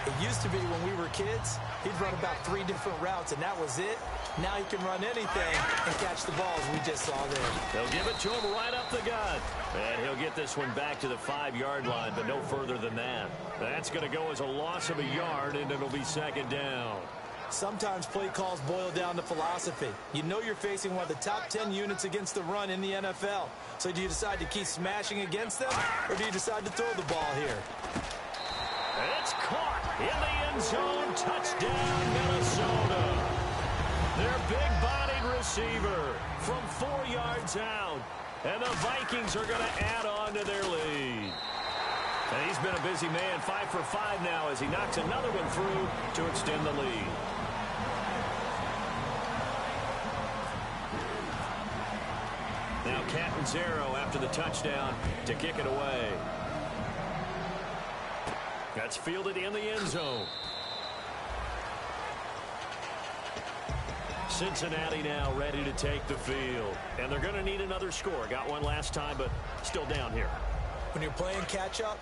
it used to be when we were kids, he'd run about 3 different routes, and that was it. Now he can run anything and catch the balls we just saw there. They'll give it to him right up the gut. And he'll get this one back to the 5-yard line, but no further than that. That's going to go as a loss of a yard, and it'll be second down. Sometimes play calls boil down to philosophy. You know you're facing one of the top 10 units against the run in the NFL. So do you decide to keep smashing against them, or do you decide to throw the ball here? It's caught in the end zone. Touchdown, Minnesota. Their big-bodied receiver from 4 yards out. And the Vikings are going to add on to their lead. And he's been a busy man, 5 for 5 now as he knocks another one through to extend the lead. Now Catanzaro after the touchdown to kick it away. That's fielded in the end zone. Cincinnati now ready to take the field. And they're going to need another score. Got one last time, but still down here. When you're playing catch-up,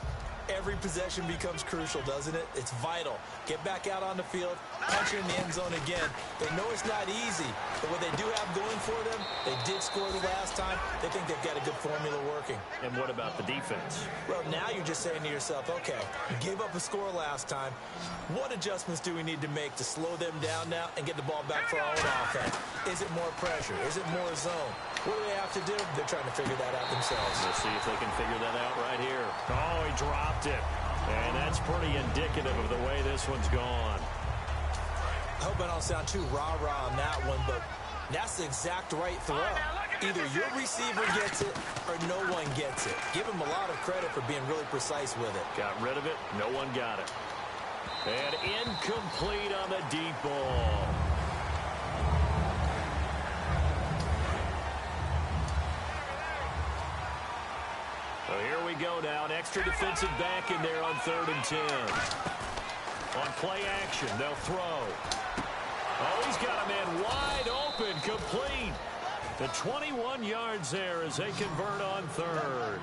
every possession becomes crucial, doesn't it? It's vital. Get back out on the field, punch it in the end zone again. They know it's not easy, but what they do have going for them, they did score the last time. They think they've got a good formula working. And what about the defense? Well, now you're just saying to yourself, okay, we gave up a score last time. What adjustments do we need to make to slow them down now and get the ball back for our own offense? Is it more pressure? Is it more zone? What do they have to do? They're trying to figure that out themselves. We'll see if they can figure that out right here. Oh, he dropped it. And that's pretty indicative of the way this one's gone. I hope I don't sound too rah-rah on that one, but that's the exact right throw. Either your receiver gets it or no one gets it. Give him a lot of credit for being really precise with it. Got rid of it. No one got it. And incomplete on the deep ball. Well, here we go now. An extra defensive back in there on 3rd and 10. On play action, they'll throw. Oh, he's got a man wide open, complete. The 21 yards there as they convert on 3rd.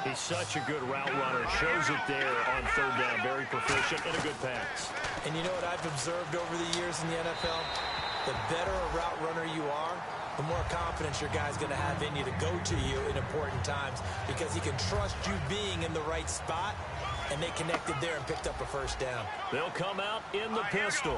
He's such a good route runner. Shows it there on 3rd down. Very proficient and a good pass. And you know what I've observed over the years in the NFL? The better a route runner you are, the more confidence your guy's going to have in you to go to you in important times because he can trust you being in the right spot, and they connected there and picked up a first down. They'll come out in the pistol.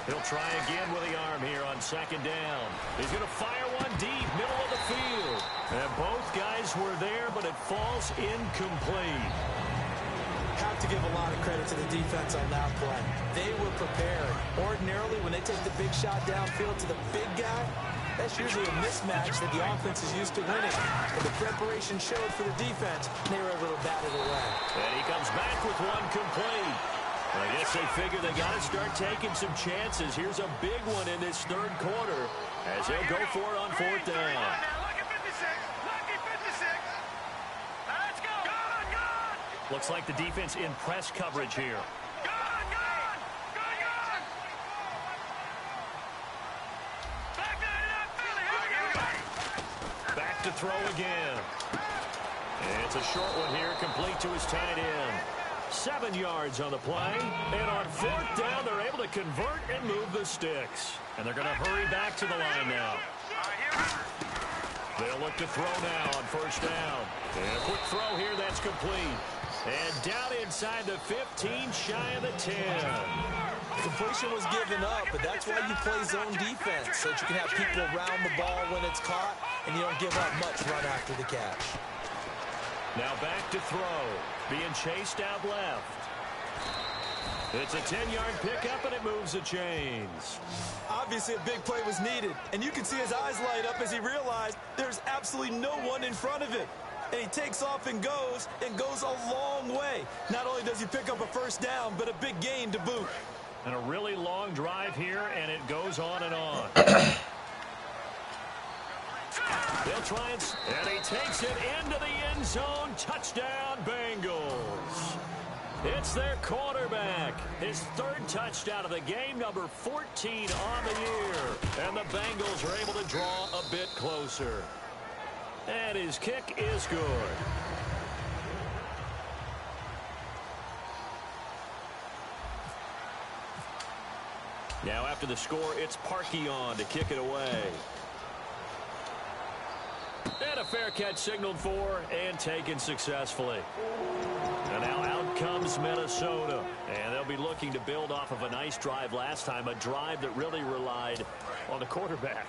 He'll try again with the arm here on 2nd down. He's going to fire one deep, middle of the field. And both guys were there, but it falls incomplete. Have to give a lot of credit to the defense on that play. They were prepared. Ordinarily, when they take the big shot downfield to the big guy, that's usually a mismatch that the offense is used to winning. But the preparation showed for the defense, and they were able to bat it away. And he comes back with one complete. I guess they figure they got to start taking some chances. Here's a big one in this 3rd quarter as they'll go for it on 4th down. Looks like the defense in press coverage here. Back to throw again. And it's a short one here, complete to his tight end. 7 yards on the play. And on 4th down, they're able to convert and move the sticks. And they're going to hurry back to the line now. They'll look to throw now on 1st down. And a quick throw here, that's complete. And down inside the 15, shy of the 10. Completion was given up, but that's why you play zone defense, so that you can have people around the ball when it's caught, and you don't give up much run after the catch. Now back to throw. Being chased out left. It's a 10-yard pickup, and it moves the chains. Obviously, a big play was needed, and you can see his eyes light up as he realized there's absolutely no one in front of him. And he takes off and goes a long way. Not only does he pick up a first down, but a big gain to boot. And a really long drive here, and it goes on and on. They'll try and he takes it into the end zone. Touchdown, Bengals. It's their quarterback. His third touchdown of the game, number 14 on the year. And the Bengals are able to draw a bit closer. And his kick is good. Now after the score, it's Parkey on to kick it away. And a fair catch signaled for and taken successfully. And now out comes Minnesota. And they'll be looking to build off of a nice drive last time, a drive that really relied on the quarterback.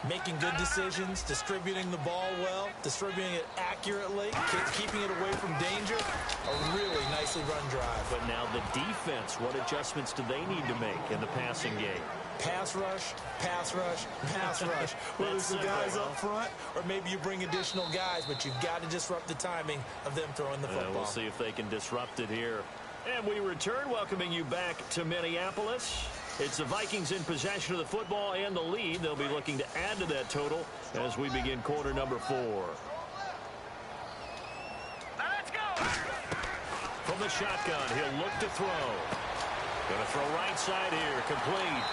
Making good decisions, distributing the ball well, distributing it accurately, keeping it away from danger. A really nicely run drive. But now the defense, what adjustments do they need to make in the passing game? Pass rush, pass rush, pass rush. Whether it's the guys up front or maybe you bring additional guys, but you've got to disrupt the timing of them throwing the football. We'll see if they can disrupt it here. And we return, welcoming you back to Minneapolis. It's the Vikings in possession of the football and the lead. They'll be looking to add to that total as we begin quarter number 4. Let's go! From the shotgun, he'll look to throw. Going to throw right side here, complete.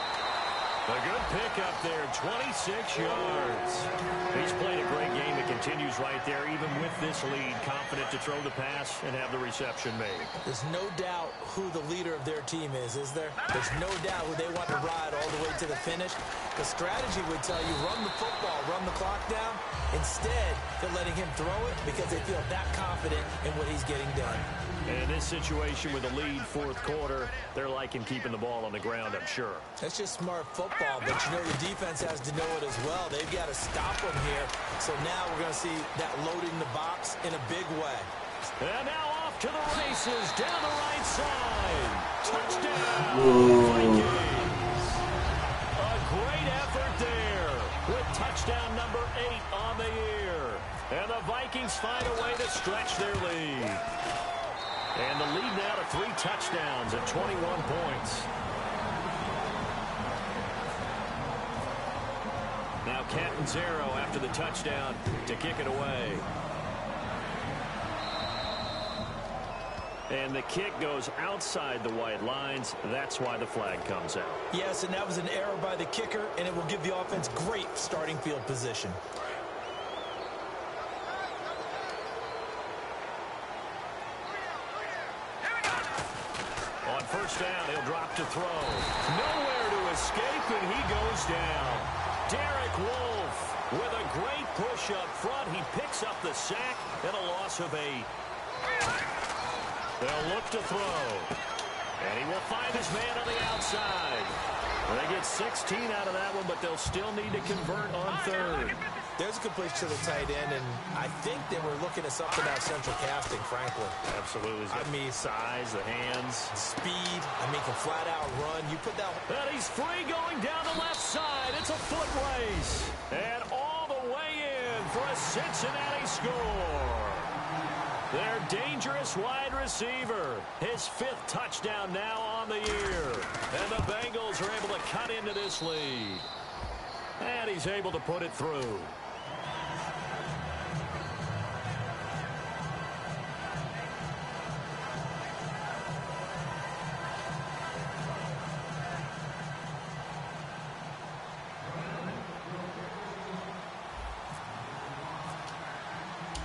A good pickup there, 26 yards. He's played a great game. It continues right there, even with this lead, confident to throw the pass and have the reception made. There's no doubt who the leader of their team is there? There's no doubt who they want to ride all the way to the finish. The strategy would tell you run the football, run the clock down. Instead, they're letting him throw it because they feel that confident in what he's getting done. And in this situation with a lead fourth quarter, they're liking keeping the ball on the ground, I'm sure. That's just smart football, but you know the defense has to know it as well. They've got to stop them here. So now we're going to see that loading the box in a big way. And now off to the races, down the right side. Touchdown, Vikings. A great effort there with touchdown number 8 on the year. And the Vikings find a way to stretch their lead. And the lead now to 3 touchdowns at 21 points. Now Catanzaro after the touchdown to kick it away. And the kick goes outside the white lines. That's why the flag comes out. Yes, and that was an error by the kicker, and it will give the offense great starting field position. On first down, he'll drop to throw. Nowhere to escape, and he goes down. Derek Wolfe with a great push up front. He picks up the sack and a loss of 8. They'll look to throw. And he will find his man on the outside. Well, they get 16 out of that one, but they'll still need to convert on third. There's a completion to the tight end, and I think they were looking at something out central casting, frankly. Absolutely. I mean, size, the hands. Speed. I mean, can flat out run. You put that. And he's free going down the left side. It's a foot race. And all the way in for a Cincinnati score. Their dangerous wide receiver. His 5th touchdown now on the year. And the Bengals are able to cut into this lead. And he's able to put it through.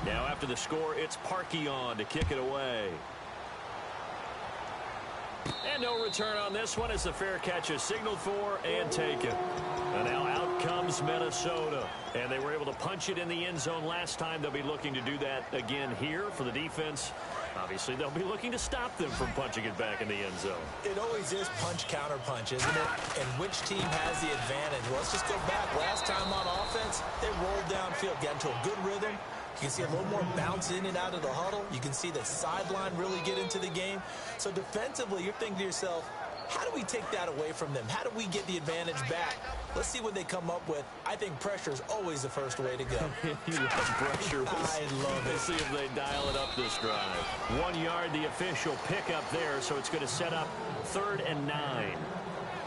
Now after the score, it's Parkey on to kick it away. And no return on this one as the fair catch is signaled for and taken. And now out comes Minnesota. And they were able to punch it in the end zone last time. They'll be looking to do that again here for the defense. Obviously, they'll be looking to stop them from punching it back in the end zone. It always is punch, counter punch, isn't it? And which team has the advantage? Well, let's just go back. Last time on offense, they rolled downfield, got into a good rhythm, You can see a little more bounce in and out of the huddle. You can see the sideline really get into the game. So defensively, you're thinking to yourself, how do we take that away from them? How do we get the advantage back? Let's see what they come up with. I think pressure is always the first way to go. You love pressure. I love it. Let's see if they dial it up this drive. 1 yard, the official pickup there, so it's going to set up 3rd and 9.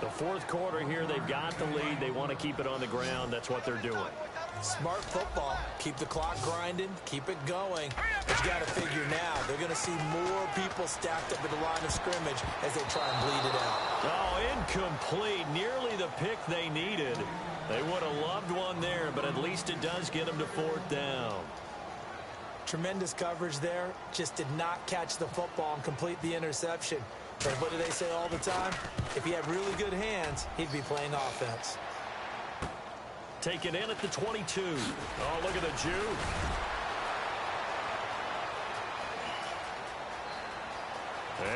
The fourth quarter here, they've got the lead. They want to keep it on the ground. That's what they're doing. Smart football. Keep the clock grinding. Keep it going. But you got to figure now, they're going to see more people stacked up at the line of scrimmage as they try and bleed it out. Oh, incomplete. Nearly the pick they needed. They would have loved one there, but at least it does get them to 4th down. Tremendous coverage there. Just did not catch the football and complete the interception. But what do they say all the time? If he had really good hands, he'd be playing offense. Take it in at the 22. Oh, look at the Jew.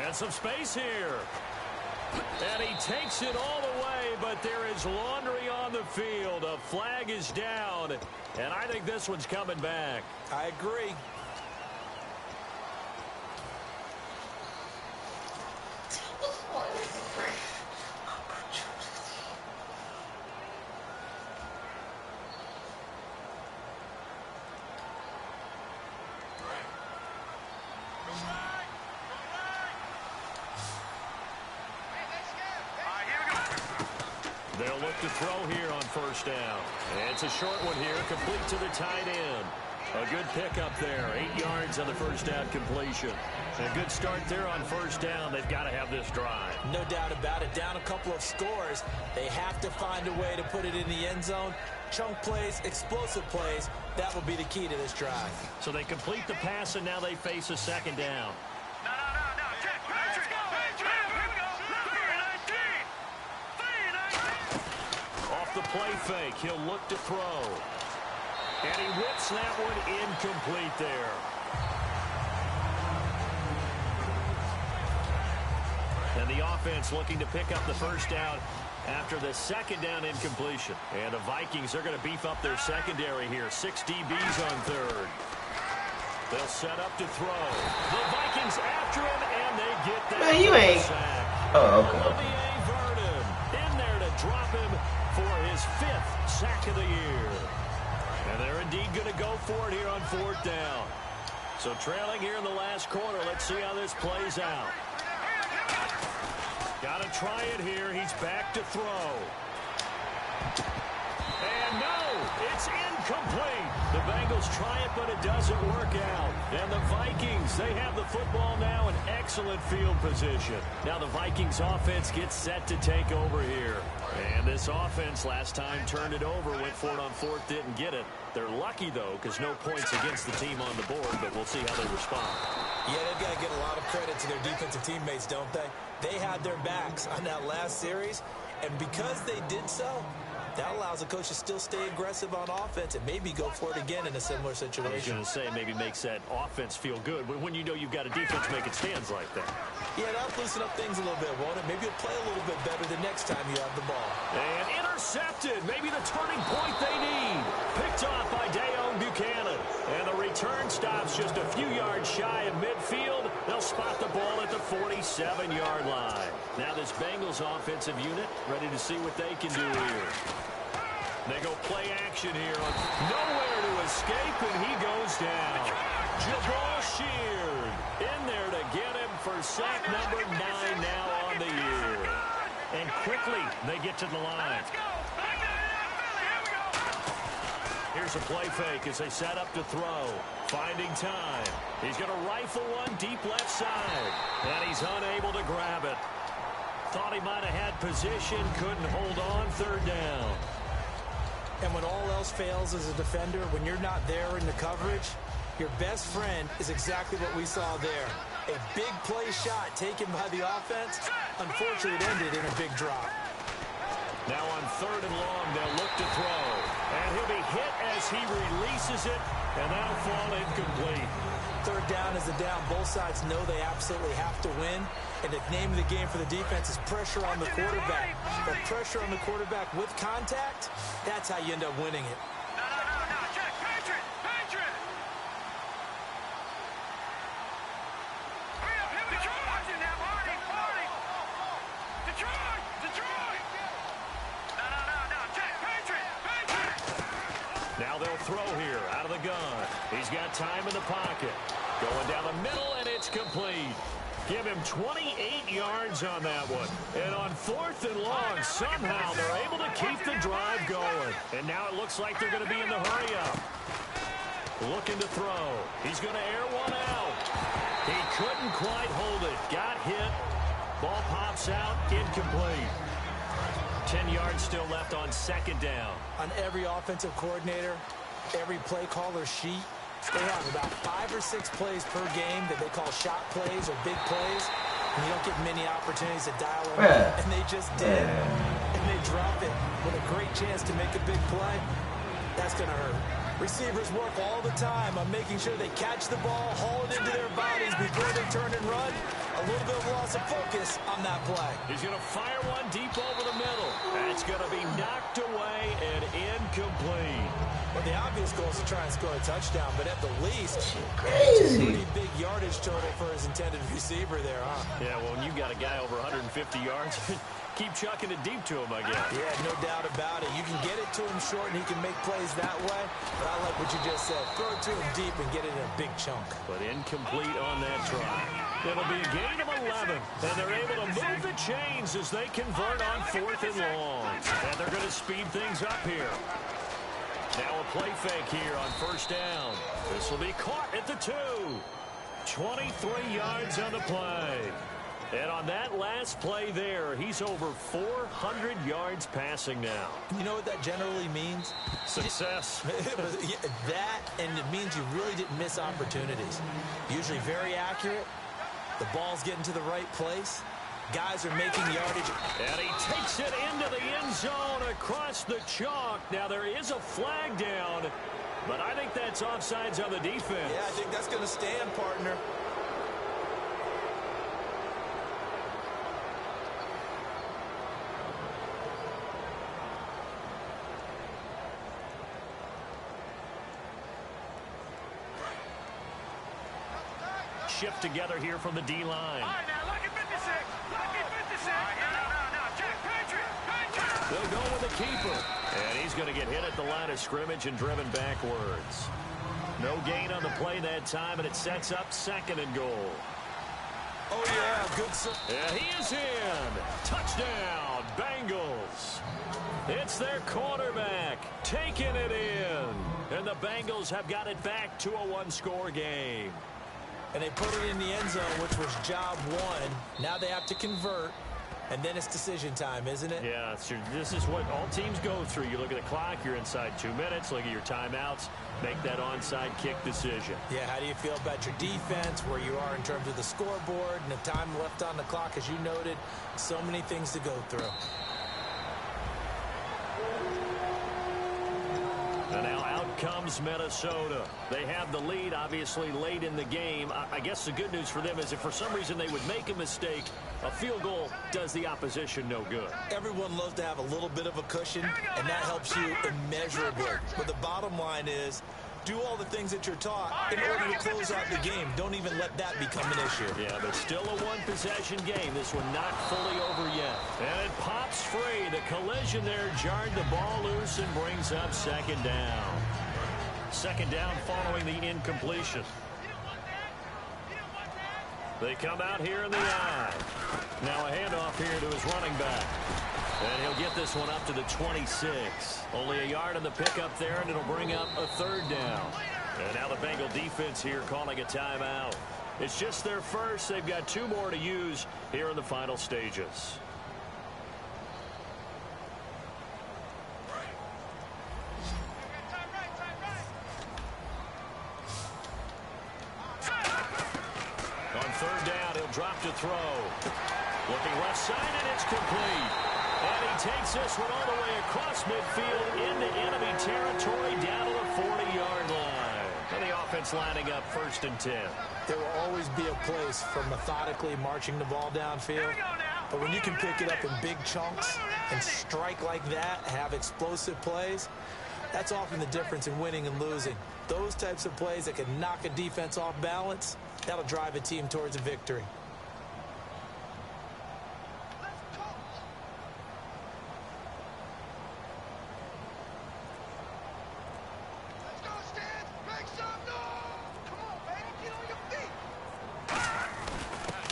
And some space here. And he takes it all the way, but there is laundry on the field. A flag is down, and I think this one's coming back. I agree. They'll look to throw here on 1st down. It's a short one here, complete to the tight end. A good pickup there, 8 yards on the 1st down completion. A good start there on 1st down. They've got to have this drive. No doubt about it. Down a couple of scores. They have to find a way to put it in the end zone. Chunk plays, explosive plays. That will be the key to this drive. So they complete the pass, and now they face a 2nd down. Off the play fake, he'll look to throw. And he whips that one incomplete there. And the offense looking to pick up the 1st down after the 2nd down incompletion. And the Vikings are going to beef up their secondary here. 6 DBs on 3rd. They'll set up to throw. The Vikings after him, and they get that. Man, you ain't. Sack. Oh, okay. Olivier Vernon in there to drop him for his 5th sack of the year. And they're indeed going to go for it here on 4th down. So trailing here in the last quarter. Let's see how this plays out. Got to try it here. He's back to throw. And no, it's incomplete. The Bengals try it, but it doesn't work out. And the Vikings, they have the football now in excellent field position. Now the Vikings offense gets set to take over here. And this offense last time turned it over, went for it on 4th, didn't get it. They're lucky, though, because no points against the team on the board, but we'll see how they respond. Yeah, they've got to get a lot of credit to their defensive teammates, don't they? They had their backs on that last series, and because they did so, that allows the coach to still stay aggressive on offense and maybe go for it again in a similar I was situation. going to say maybe makes that offense feel good when you know you've got a defense making stands like that. Yeah, that'll loosen up things a little bit, won't it? Maybe you'll play a little bit better the next time you have the ball. And intercepted. Maybe the turning point they need. Picked off by Dayon Buchanan. And the return stops just a few yards shy of midfield. They'll spot the ball at the 47-yard line. Now this Bengals offensive unit ready to see what they can do here. They go play action here. Nowhere to escape, and he goes down. Jabal Sheard in there to get him for sack number 9 now on the year. And quickly, they get to the line. Here's a play fake as they set up to throw. Finding time. He's going to rifle one deep left side. And he's unable to grab it. Thought he might have had position, couldn't hold on. 3rd down. And when all else fails as a defender, when you're not there in the coverage, your best friend is exactly what we saw there. A big play shot taken by the offense. Unfortunately, it ended in a big drop. Now on 3rd and long, they'll look to throw. And he'll be hit as he releases it, and that'll fall incomplete. 3rd down is the down. Both sides know they absolutely have to win. And the name of the game for the defense is pressure on the quarterback. But pressure on the quarterback with contact, that's how you end up winning it. throw here out of the gun. He's got time in the pocket. Going down the middle, and it's complete. Give him 28 yards on that one. And on 4th and long, somehow they're able to keep the drive going. And now it looks like they're going to be in the hurry-up. Looking to throw. He's going to air one out. He couldn't quite hold it. Got hit. Ball pops out. Incomplete. 10 yards still left on 2nd down. On every offensive coordinator, every play caller sheet, they have about 5 or 6 plays per game that they call shot plays or big plays. And you don't get many opportunities to dial them in. And they just did. And they drop it with a great chance to make a big play. That's going to hurt. Receivers work all the time on making sure they catch the ball, haul it into their bodies before they turn and run. A little bit of loss of focus on that play. He's going to fire one deep over the middle. That's going to be knocked away and incomplete. Well, the obvious goal is to try and score a touchdown, but at the least, it's a pretty big yardage total for his intended receiver there, huh? Yeah, well, when you've got a guy over 150 yards, keep chucking it deep to him, I guess. Yeah, no doubt about it. You can get it to him short, and he can make plays that way. But I like what you just said. Throw it to him deep and get it in a big chunk. But incomplete on that try. It'll be a gain of 11, and they're able to move the chains as they convert on 4th and long. And they're going to speed things up here. Now a play fake here on 1st down. This will be caught at the 2. 23 yards on the play. And on that last play there, he's over 400 yards passing now. You know what that generally means? Success. That, and it means you really didn't miss opportunities. Usually very accurate. The ball's getting to the right place. Guys are making yardage. And he takes it into the end zone across the chalk. Now there is a flag down, but I think that's offsides on the defense. Yeah, I think that's going to stand, partner. Shift together here from the D-line. All right, now, look at 56. Look at 56. No, Jack Patrick. They'll go with the keeper. And he's going to get hit at the line of scrimmage and driven backwards. No gain on the play that time, and it sets up 2nd and goal. Oh, yeah, good. Yeah, he is in. Touchdown, Bengals. It's their quarterback taking it in. And the Bengals have got it back to a 1-score game. And they put it in the end zone, which was job 1. Now they have to convert, and then it's decision time, isn't it? Yeah, this is what all teams go through. You look at the clock, you're inside 2 minutes, look at your timeouts, make that onside kick decision. Yeah, how do you feel about your defense, where you are in terms of the scoreboard, and the time left on the clock, as you noted, so many things to go through. And now out comes Minnesota. They have the lead, obviously, late in the game. I guess the good news for them is if for some reason they would make a mistake, a field goal does the opposition no good. Everyone loves to have a little bit of a cushion, and that helps you immeasurably. But the bottom line is, do all the things that you're taught in order to close out the game. Don't even let that become an issue. Yeah, but still a one-possession game. This one not fully over yet. And it pops free. The collision there jarred the ball loose and brings up 2nd down. 2nd down following the incompletion. They come out here in the eye. Now a handoff here to his running back. And he'll get this one up to the 26. Only a yard on the pickup there, and it'll bring up a 3rd down. And now the Bengal defense here calling a timeout. It's just their first. They've got 2 more to use here in the final stages. On 3rd down, he'll drop to throw. Looking left side, and it's complete. And he takes this one all the way across midfield into enemy territory down to the 40-yard line. And the offense lining up 1st and 10. There will always be a place for methodically marching the ball downfield. But when you can pick it up in big chunks and strike like that, have explosive plays, that's often the difference in winning and losing. Those types of plays that can knock a defense off balance, that'll drive a team towards a victory.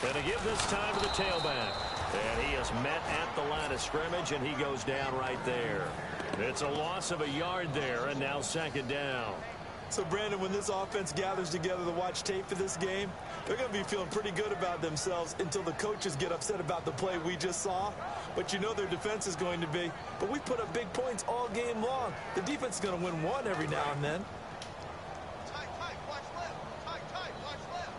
And to give this time to the tailback. And he is met at the line of scrimmage, and he goes down right there. It's a loss of a yard there, and now second down. So, Brandon, when this offense gathers together to watch tape for this game, they're going to be feeling pretty good about themselves until the coaches get upset about the play we just saw. But you know their defense is going to be. But we put up big points all game long. The defense is going to win one every now and then. Tight, watch left. Tight, watch left.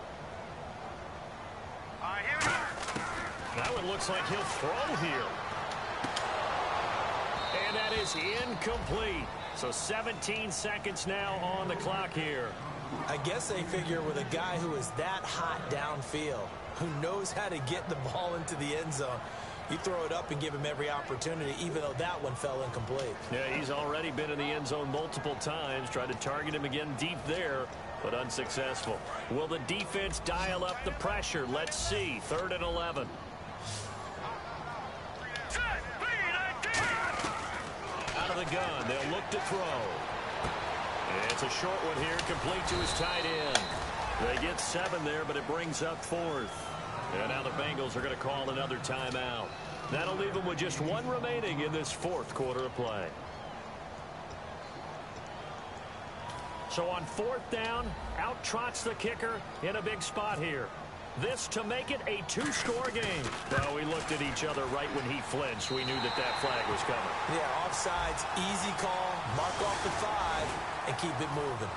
All right, here we go. That one looks like he'll throw here. And that is incomplete. So 17 seconds now on the clock here. I guess they figure with a guy who is that hot downfield, who knows how to get the ball into the end zone, you throw it up and give him every opportunity, even though that one fell incomplete. Yeah, he's already been in the end zone multiple times. Tried to target him again deep there, but unsuccessful. Will the defense dial up the pressure? Let's see. 3rd and 11. Out of the gun. They'll look to throw. It's a short one here, complete to his tight end. They get 7 there, but it brings up 4th. And now the Bengals are going to call another timeout. That'll leave them with just 1 remaining in this 4th quarter of play. So on 4th down, out trots the kicker in a big spot here. This to make it a 2-score game. Well, we looked at each other right when he flinched. We knew that flag was coming. Yeah, offsides, easy call, mark off the 5, and keep it moving.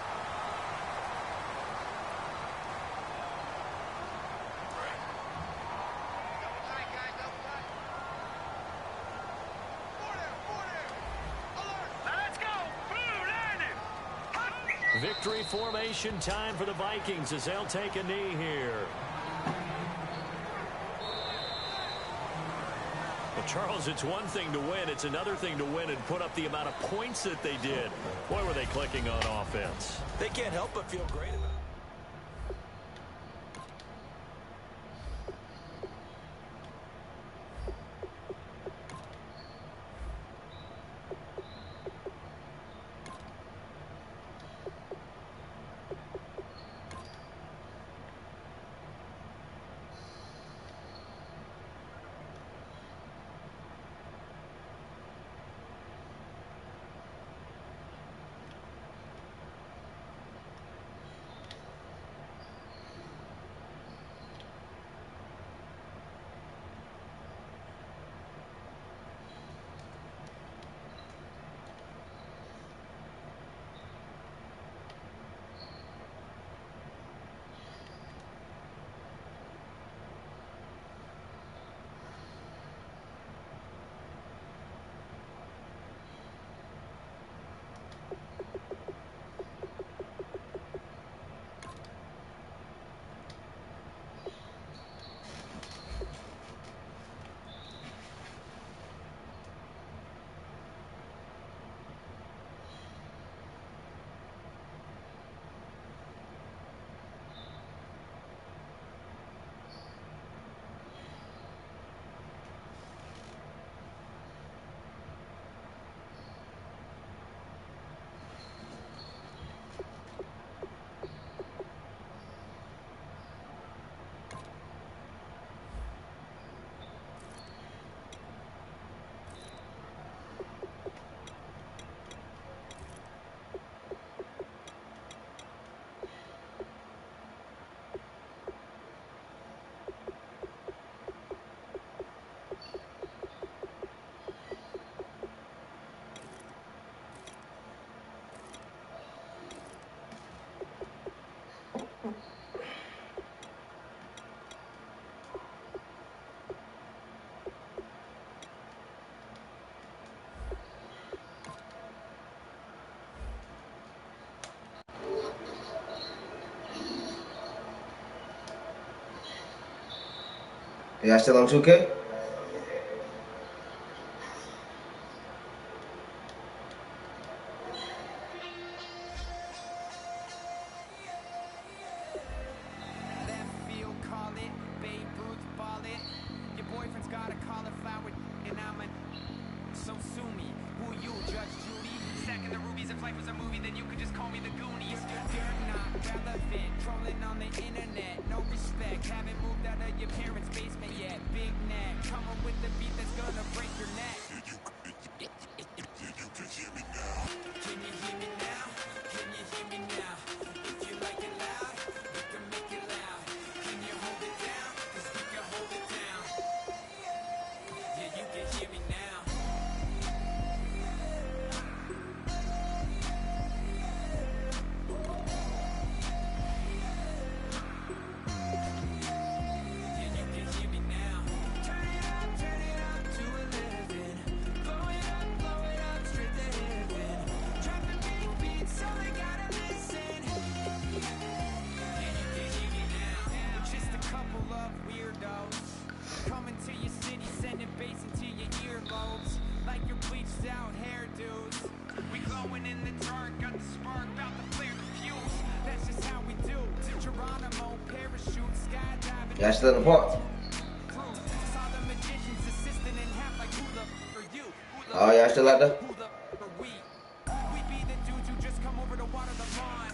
Victory formation time for the Vikings as they'll take a knee here. Well, Charles, it's one thing to win. It's another thing to win and put up the amount of points that they did. Boy, were they clicking on offense. They can't help but feel great about it. Y'all still on 2K? So sue me, who you, Judge Judy? Stacking the rubies, if life was a movie, then you could just call me the Goonies. You're not relevant, trolling on the internet, no respect. Haven't moved out of of your parents' basement yet. Big neck, coming with the beat that's gonna break your neck. Can you hear me now? Can you hear me now? If you like it loud, we can make it loud. Can you hold it down? 'Cause we can hold it down. Yeah, you can hear me now. Yeah, you can hear me now. Turn it up to 11. Blow it up straight to heaven. Drop the big beats, so they gotta listen. Yeah, you can hear me now. We're just a couple of weirdos coming to your city, sending bass into your earlobes like your bleached out hairdos. We glowing in the dark, got the spark, about to flare the fuse. That's just how we do. To Geronimo, parachute, skydiving. Y'all still in the park? Saw the magician's assistant in half like who the f are you? Oh, y'all still out there? Who the f are we? We be the dudes who just come over to water the lawn.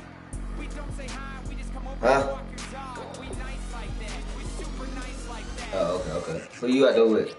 We don't say hi, we just come over Huh? to walk your dog. We nice like that, we super nice like that. Oh, okay. Who you out there with?